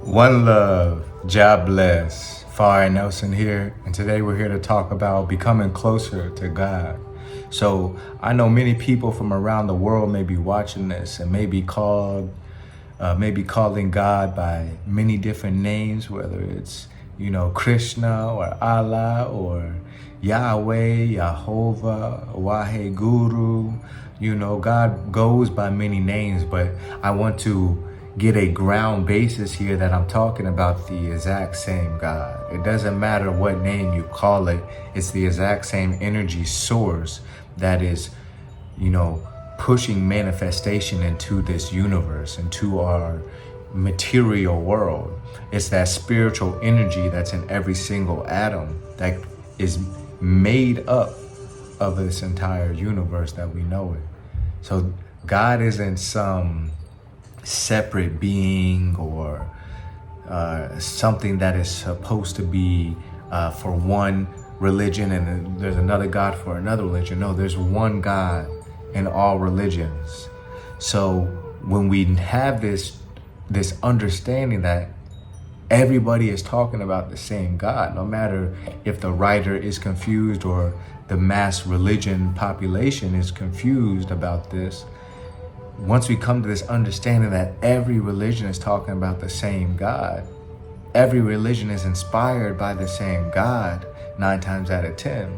One love, job bless. Far Nelson here, and today we're here to talk about becoming closer to God. So I know many people from around the world may be watching this and may be calling God by many different names, whether it's Krishna or Allah or Yahweh, Jehovah, Waheguru. God goes by many names, but I want to get a ground basis here that I'm talking about the exact same God. It doesn't matter what name you call it, it's the exact same energy source that is, pushing manifestation into this universe, into our material world. It's that spiritual energy that's in every single atom that is made up of this entire universe that we know it. So God isn't some separate being or something that is supposed to be for one religion and there's another God for another religion. No, there's one God in all religions. So when we have this understanding that everybody is talking about the same God, no matter if the writer is confused or the mass religion population is confused about this, once we come to this understanding that every religion is talking about the same God, every religion is inspired by the same God 9 times out of 10,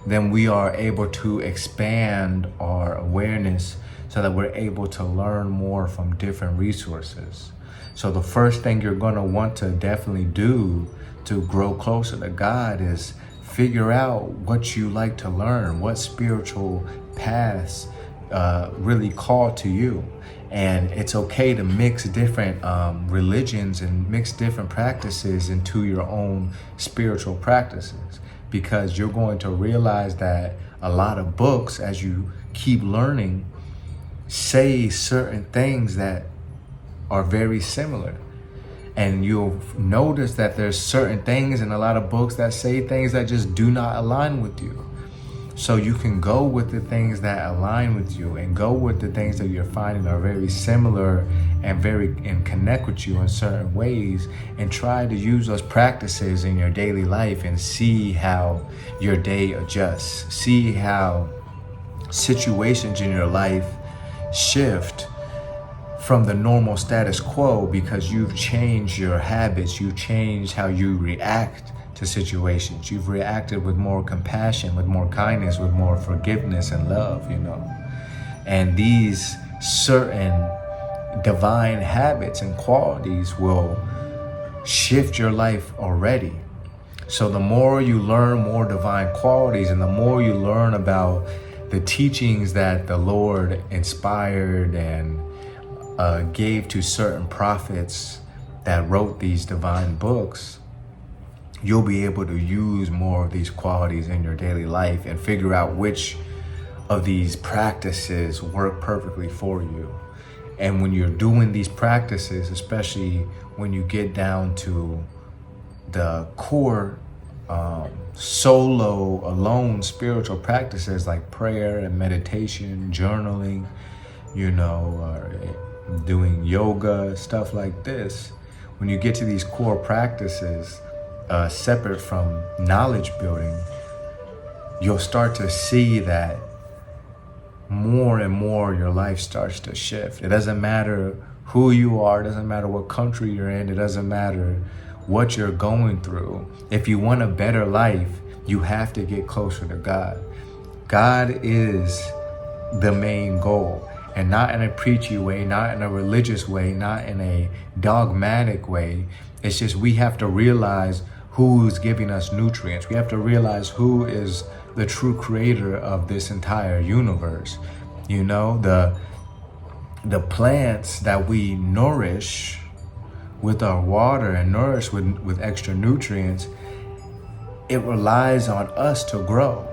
then we are able to expand our awareness so that we're able to learn more from different resources. So the first thing you're going to want to definitely do to grow closer to God is figure out what you like to learn, what spiritual paths really call to you. And it's okay to mix different religions and mix different practices into your own spiritual practices, because you're going to realize that a lot of books, as you keep learning, say certain things that are very similar. And you'll notice that there's certain things in a lot of books that say things that just do not align with you. So you can go with the things that align with you and go with the things that you're finding are very similar and connect with you in certain ways, and try to use those practices in your daily life and see how your day adjusts. See how situations in your life shift from the normal status quo because you've changed your habits, you've changed how you react to situations. You've reacted with more compassion, with more kindness, with more forgiveness and love, And these certain divine habits and qualities will shift your life already. So the more you learn more divine qualities and the more you learn about the teachings that the Lord inspired and gave to certain prophets that wrote these divine books, you'll be able to use more of these qualities in your daily life and figure out which of these practices work perfectly for you. And when you're doing these practices, especially when you get down to the core solo, alone spiritual practices like prayer and meditation, journaling, or doing yoga, stuff like this, when you get to these core practices, separate from knowledge building, you'll start to see that more and more your life starts to shift. It doesn't matter who you are, it doesn't matter what country you're in, it doesn't matter what you're going through. If you want a better life, you have to get closer to God. God is the main goal, and not in a preachy way, not in a religious way, not in a dogmatic way. It's just we have to realize who's giving us nutrients. We have to realize who is the true creator of this entire universe. The plants that we nourish with our water and nourish with extra nutrients, it relies on us to grow.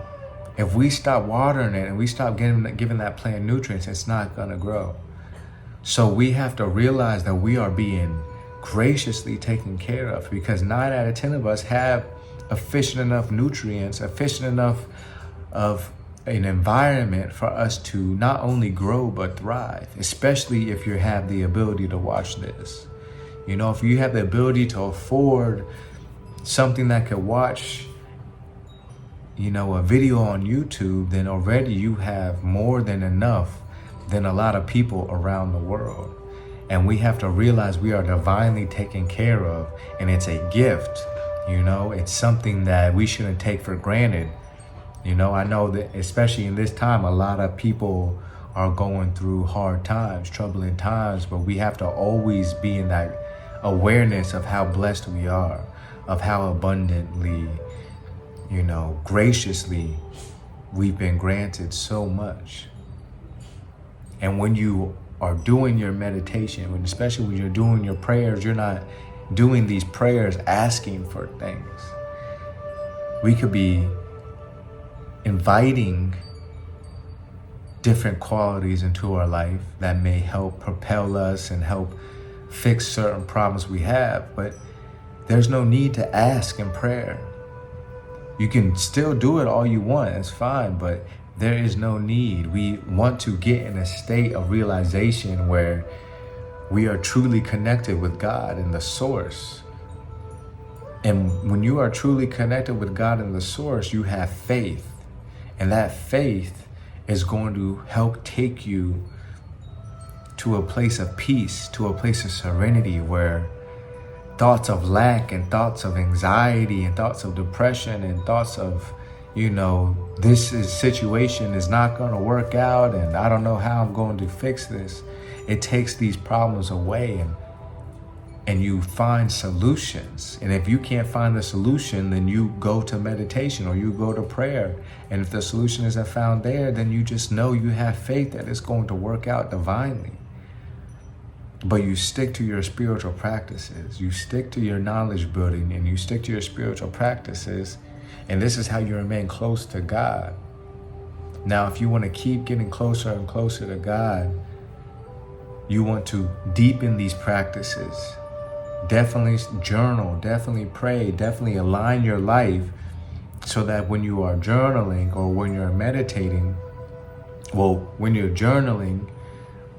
If we stop watering it and we stop giving that plant nutrients, it's not gonna grow. So we have to realize that we are being graciously taken care of, because 9 out of 10 of us have efficient enough nutrients, efficient enough of an environment for us to not only grow but thrive, especially if you have the ability to watch this. You know, if you have the ability to afford something that could watch, you know, a video on YouTube, then already you have more than enough than a lot of people around the world. And we have to realize we are divinely taken care of, and it's a gift. You know, it's something that we shouldn't take for granted. You know, I know that especially in this time, a lot of people are going through hard times, troubling times, but we have to always be in that awareness of how blessed we are, of how abundantly, you know, graciously we've been granted so much. And when you are doing your meditation, especially when you're doing your prayers, you're not doing these prayers asking for things. We could be inviting different qualities into our life that may help propel us and help fix certain problems we have, but there's no need to ask in prayer. You can still do it all you want, it's fine, but there is no need. We want to get in a state of realization where we are truly connected with God and the source. And when you are truly connected with God and the source, you have faith. And that faith is going to help take you to a place of peace, to a place of serenity where thoughts of lack and thoughts of anxiety and thoughts of depression and thoughts of, you know, situation is not going to work out and I don't know how I'm going to fix this. It takes these problems away and you find solutions. And if you can't find the solution, then you go to meditation or you go to prayer. And if the solution isn't found there, then you just know you have faith that it's going to work out divinely. But you stick to your spiritual practices, you stick to your knowledge building, and you stick to your spiritual practices. And this is how you remain close to God. Now, if you want to keep getting closer and closer to God, you want to deepen these practices. Definitely journal, definitely pray, definitely align your life so that when you are journaling or when you're meditating, when you're journaling,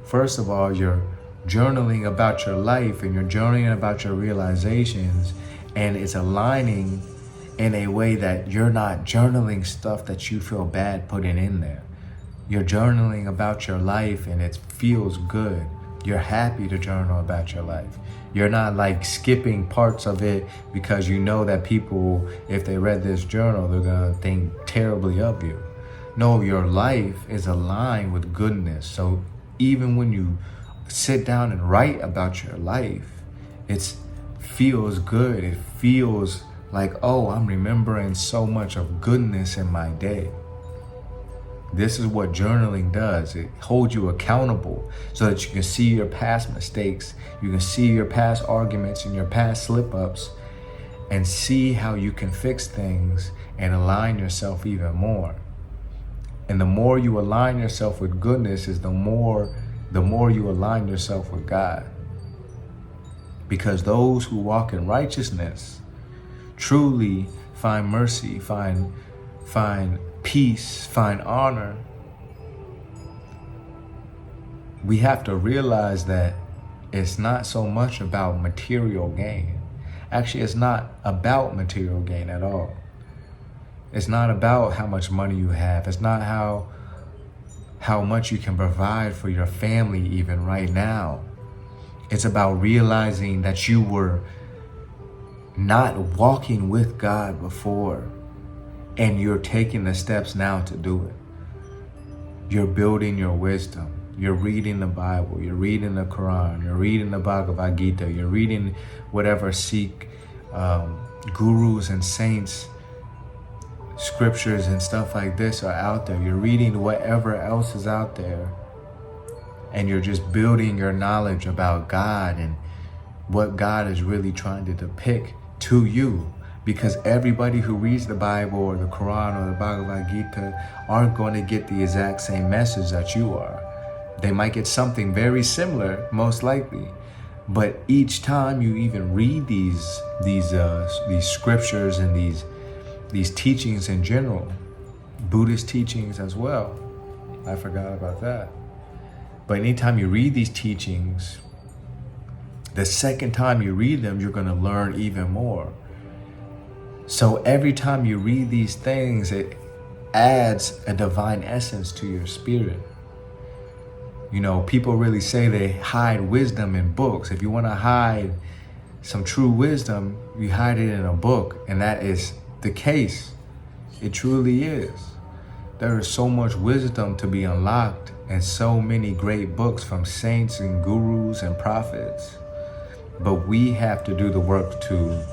first of all, you're journaling about your life and you're journaling about your realizations, and it's aligning in a way that you're not journaling stuff that you feel bad putting in there. You're journaling about your life and it feels good. You're happy to journal about your life. You're not like skipping parts of it because you know that people, if they read this journal, they're gonna think terribly of you. No, your life is aligned with goodness. So even when you sit down and write about your life, it feels good. It feels like, oh, I'm remembering so much of goodness in my day. This is what journaling does. It holds you accountable so that you can see your past mistakes, you can see your past arguments and your past slip-ups, and see how you can fix things and align yourself even more. And the more you align yourself with goodness is the more you align yourself with God. Because those who walk in righteousness truly find mercy, find peace, find honor. We have to realize that it's not so much about material gain. Actually, it's not about material gain at all. It's not about how much money you have. It's not how much you can provide for your family even right now. It's about realizing that you were not walking with God before, and you're taking the steps now to do it. You're building your wisdom. You're reading the Bible. You're reading the Quran. You're reading the Bhagavad Gita. You're reading whatever Sikh gurus and saints scriptures and stuff like this are out there. You're reading whatever else is out there, and you're just building your knowledge about God and what God is really trying to depict to you. Because everybody who reads the Bible or the Quran or the Bhagavad Gita aren't going to get the exact same message that you are. They might get something very similar, most likely. But each time you even read these scriptures and these teachings in general, Buddhist teachings as well, I forgot about that. But anytime you read these teachings, The second time you read them, you're going to learn even more. So every time you read these things, it adds a divine essence to your spirit. You know, people really say they hide wisdom in books. If you want to hide some true wisdom, you hide it in a book, and that is the case. It truly is. There is so much wisdom to be unlocked and so many great books from saints and gurus and prophets. But we have to do the work to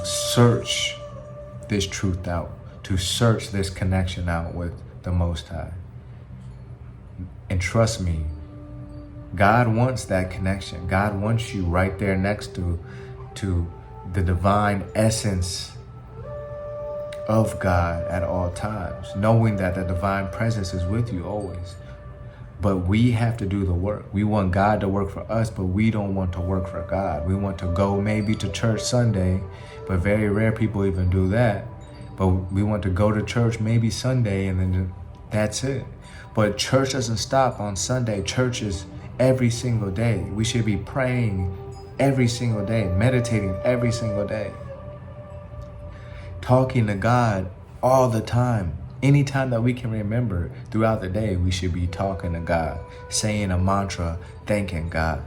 search this truth out, to search this connection out with the Most High. And trust me, God wants that connection. God wants you right there next to the divine essence of God at all times, knowing that the divine presence is with you always. But we have to do the work. We want God to work for us, but we don't want to work for God. We want to go maybe to church Sunday, but very rare people even do that. But we want to go to church maybe Sunday, and then that's it. But church doesn't stop on Sunday. Church is every single day. We should be praying every single day, meditating every single day, talking to God all the time. Anytime that we can remember throughout the day, we should be talking to God, saying a mantra, thanking God.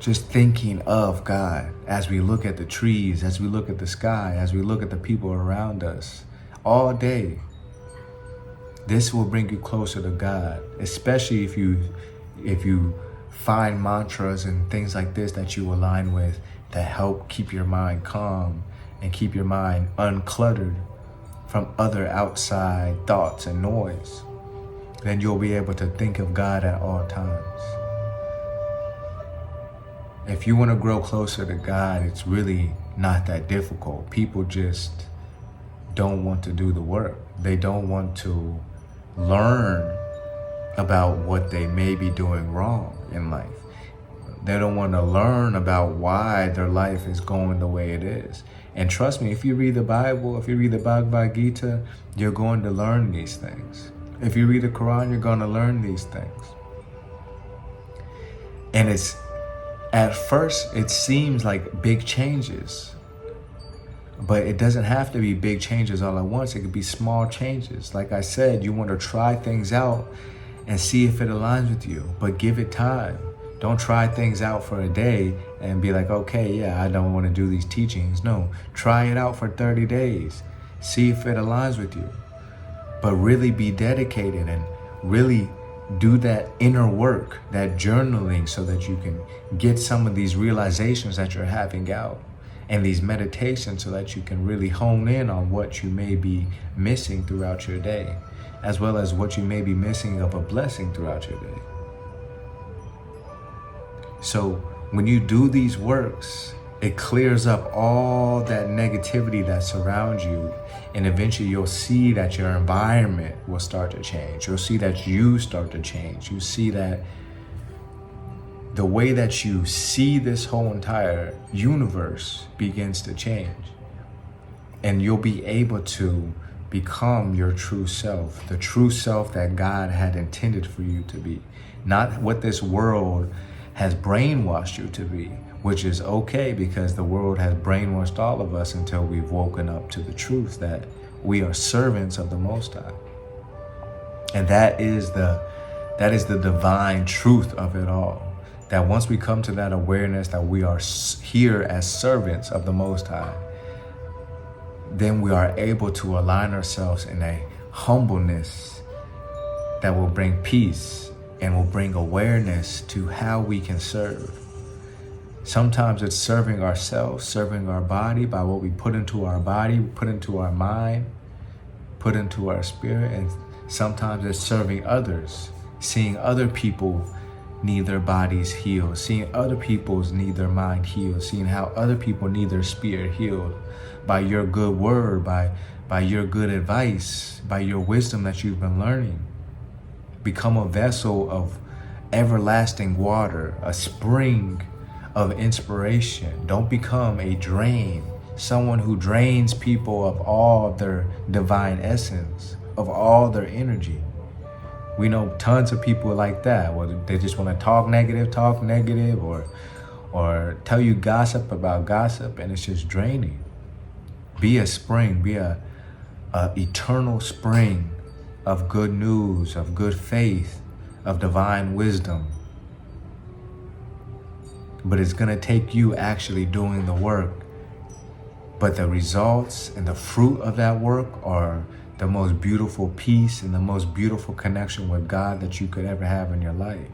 Just thinking of God as we look at the trees, as we look at the sky, as we look at the people around us all day. This will bring you closer to God, especially if you find mantras and things like this that you align with that help keep your mind calm and keep your mind uncluttered from other outside thoughts and noise. Then you'll be able to think of God at all times. If you want to grow closer to God, it's really not that difficult. People just don't want to do the work. They don't want to learn about what they may be doing wrong in life. They don't want to learn about why their life is going the way it is. And trust me, if you read the Bible, if you read the Bhagavad Gita, you're going to learn these things. If you read the Quran, you're going to learn these things. And at first, it seems like big changes. But it doesn't have to be big changes all at once. It could be small changes. Like I said, you want to try things out and see if it aligns with you, but give it time. Don't try things out for a day and be like, okay, yeah, I don't want to do these teachings. No, try it out for 30 days. See if it aligns with you. But really be dedicated and really do that inner work, that journaling, so that you can get some of these realizations that you're having out and these meditations, so that you can really hone in on what you may be missing throughout your day, as well as what you may be missing of a blessing throughout your day. So when you do these works, it clears up all that negativity that surrounds you, and eventually you'll see that your environment will start to change. You'll see that you start to change. You see that the way that you see this whole entire universe begins to change, and you'll be able to become your true self, the true self that God had intended for you to be, not what this world has brainwashed you to be, which is okay, because the world has brainwashed all of us until we've woken up to the truth that we are servants of the Most High. And that is the divine truth of it all. That once we come to that awareness that we are here as servants of the Most High, then we are able to align ourselves in a humbleness that will bring peace and will bring awareness to how we can serve. Sometimes it's serving ourselves, serving our body by what we put into our body, put into our mind, put into our spirit. And sometimes it's serving others, seeing other people need their bodies healed, seeing other people's need their mind healed, seeing how other people need their spirit healed by your good word, by your good advice, by your wisdom that you've been learning. Become a vessel of everlasting water, a spring of inspiration. Don't become a drain, someone who drains people of all their divine essence, of all their energy. We know tons of people like that, where they just want to talk negative, or tell you gossip about gossip, and it's just draining. Be a spring, be a eternal spring of good news, of good faith, of divine wisdom. But it's gonna take you actually doing the work. But the results and the fruit of that work are the most beautiful peace and the most beautiful connection with God that you could ever have in your life.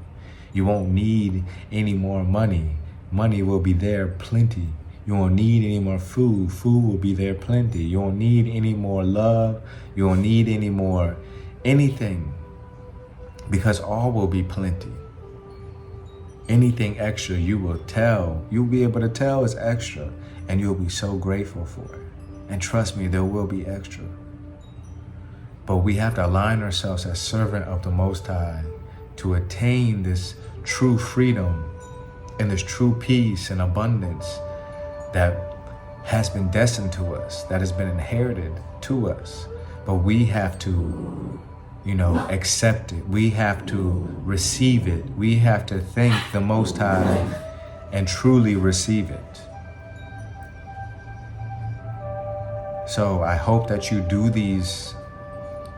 You won't need any more money. Money will be there plenty. You won't need any more food. Food will be there plenty. You won't need any more love. You won't need any more anything, because all will be plenty. Anything extra you'll be able to tell is extra, and you'll be so grateful for it. And trust me, there will be extra. But we have to align ourselves as servant of the Most High to attain this true freedom and this true peace and abundance that has been destined to us, that has been inherited to us. But we have to, accept it. We have to receive it. We have to thank the Most High and truly receive it. So I hope that you do these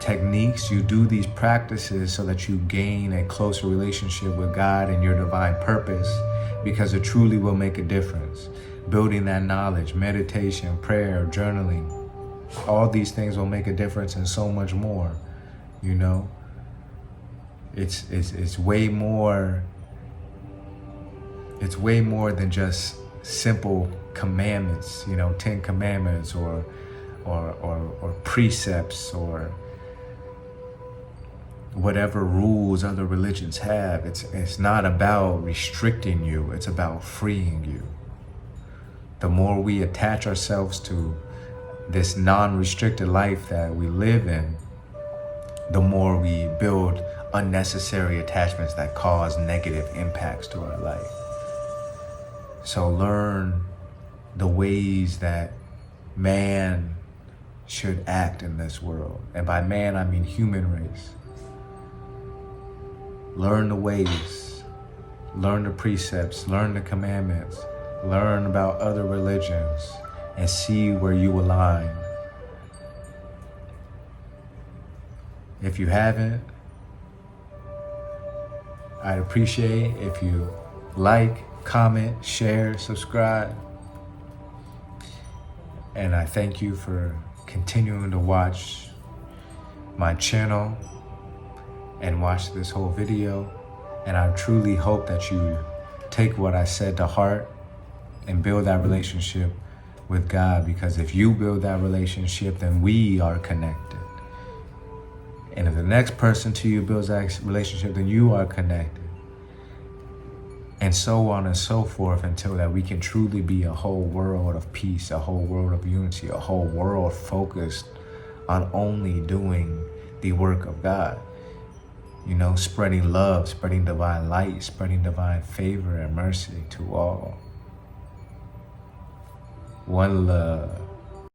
techniques, you do these practices so that you gain a closer relationship with God and your divine purpose, because it truly will make a difference. Building that knowledge, meditation, prayer, journaling, all these things will make a difference and so much more. It's way more. It's way more than just simple commandments, 10 commandments or precepts or whatever rules other religions have. It's not about restricting you, it's about freeing you. The more we attach ourselves to this non-restricted life that we live in, the more we build unnecessary attachments that cause negative impacts to our life. So learn the ways that man should act in this world. And by man, I mean human race. Learn the ways, learn the precepts, learn the commandments, learn about other religions, and see where you align. If you haven't, I'd appreciate if you like, comment, share, subscribe. And I thank you for continuing to watch my channel and watch this whole video. And I truly hope that you take what I said to heart and build that relationship with God, because if you build that relationship, then we are connected. And if the next person to you builds that relationship, then you are connected. And so on and so forth, until that we can truly be a whole world of peace, a whole world of unity, a whole world focused on only doing the work of God. Spreading love, spreading divine light, spreading divine favor and mercy to all. One love.